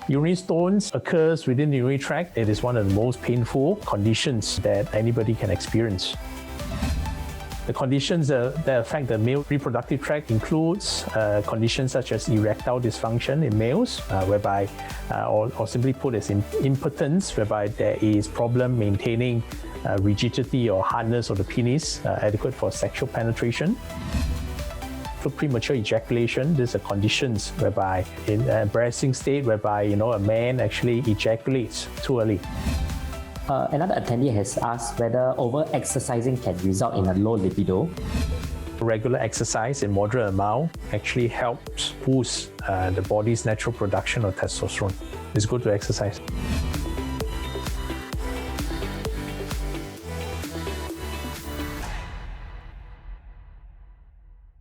Urinary stones occurs within the urinary tract. It is one of the most painful conditions that anybody can experience. The conditions that affect the male reproductive tract includes conditions such as erectile dysfunction in males, whereby, or simply put as impotence, whereby there is problem maintaining rigidity or hardness of the penis adequate for sexual penetration. For premature ejaculation, these are conditions whereby in an embarrassing state whereby a man actually ejaculates too early. Another attendee has asked whether over-exercising can result in a low libido. Regular exercise in moderate amount actually helps boost the body's natural production of testosterone. It's good to exercise.